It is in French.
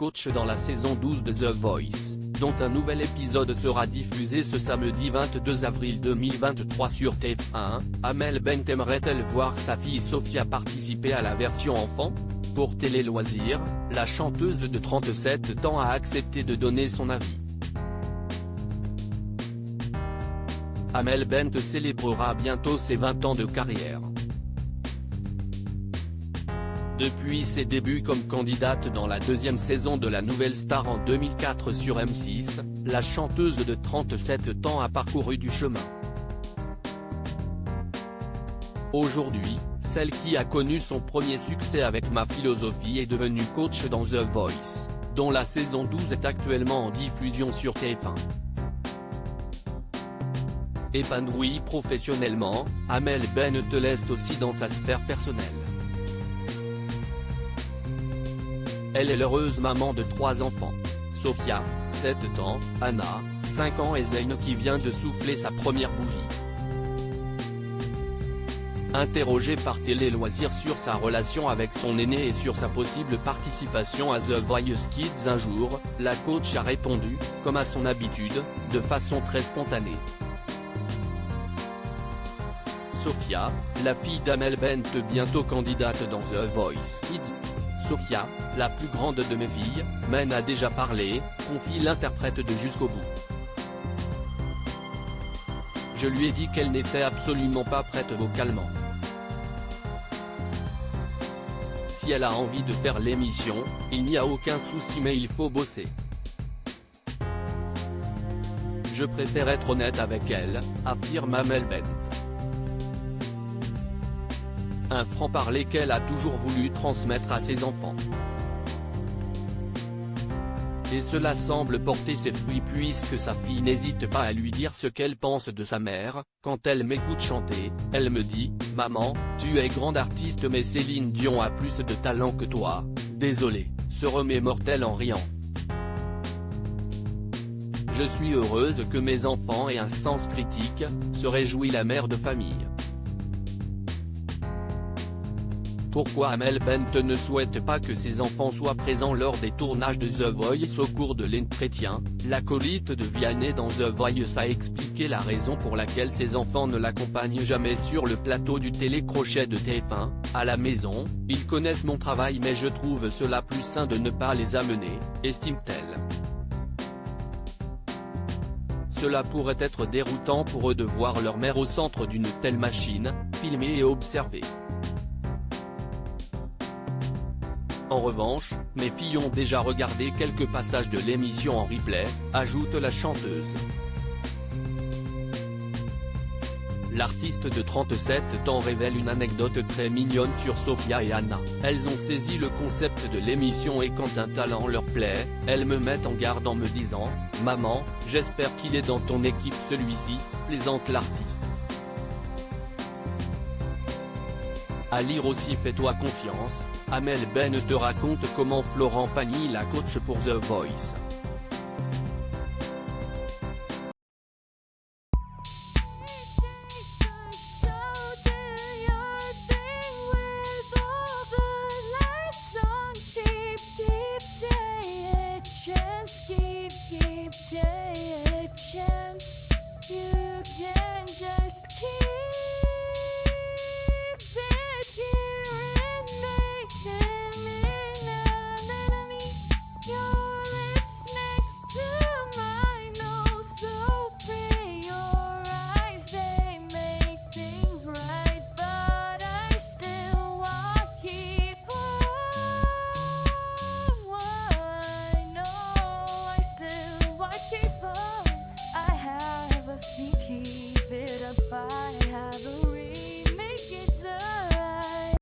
coach dans la saison 12 de The Voice, dont un nouvel épisode sera diffusé ce samedi 22 avril 2023 sur TF1. Amel Bent aimerait-elle voir sa fille Sophia participer à la version enfant? Pour Télé Loisirs, la chanteuse de 37 ans a accepté de donner son avis. Amel Bent célébrera bientôt ses 20 ans de carrière. Depuis ses débuts comme candidate dans la deuxième saison de La Nouvelle Star en 2004 sur M6, la chanteuse de 37 ans a parcouru du chemin. Aujourd'hui, celle qui a connu son premier succès avec Ma Philosophie est devenue coach dans The Voice, dont la saison 12 est actuellement en diffusion sur TF1. Épanouie professionnellement, Amel Bent laisse aussi dans sa sphère personnelle. Elle est l'heureuse maman de 3 enfants. Sophia, 7 ans, Anna, 5 ans et Zayn qui vient de souffler sa première bougie. Interrogée par Télé Loisirs sur sa relation avec son aîné et sur sa possible participation à The Voice Kids un jour, la coach a répondu, comme à son habitude, de façon très spontanée. Sophia, la fille d'Amel Bent bientôt candidate dans The Voice Kids. Sophia, la plus grande de mes filles, m'en a déjà parlé, confie l'interprète de Jusqu'au bout. Je lui ai dit qu'elle n'était absolument pas prête vocalement. Si elle a envie de faire l'émission, il n'y a aucun souci mais il faut bosser. Je préfère être honnête avec elle, affirme Amel Bent. Un franc-parler qu'elle a toujours voulu transmettre à ses enfants. Et cela semble porter ses fruits puisque sa fille n'hésite pas à lui dire ce qu'elle pense de sa mère. Quand elle m'écoute chanter, elle me dit « Maman, tu es grande artiste mais Céline Dion a plus de talent que toi, désolé », se remémore-t-elle en riant. « Je suis heureuse que mes enfants aient un sens critique », se réjouit la mère de famille. Pourquoi Amel Bent ne souhaite pas que ses enfants soient présents lors des tournages de The Voice au cours de l'entretien, l'acolyte de Vianney dans The Voice a expliqué la raison pour laquelle ses enfants ne l'accompagnent jamais sur le plateau du télécrochet de TF1, à la maison, ils connaissent mon travail mais je trouve cela plus sain de ne pas les amener, estime-t-elle. Cela pourrait être déroutant pour eux de voir leur mère au centre d'une telle machine, filmée et observée. En revanche, mes filles ont déjà regardé quelques passages de l'émission en replay, ajoute la chanteuse. L'artiste de 37 ans révèle une anecdote très mignonne sur Sophia et Anna. Elles ont saisi le concept de l'émission et quand un talent leur plaît, elles me mettent en garde en me disant « Maman, j'espère qu'il est dans ton équipe celui-ci », plaisante l'artiste. À lire aussi Fais-toi confiance, Amel Bent te raconte comment Florent Pagny la coach pour The Voice.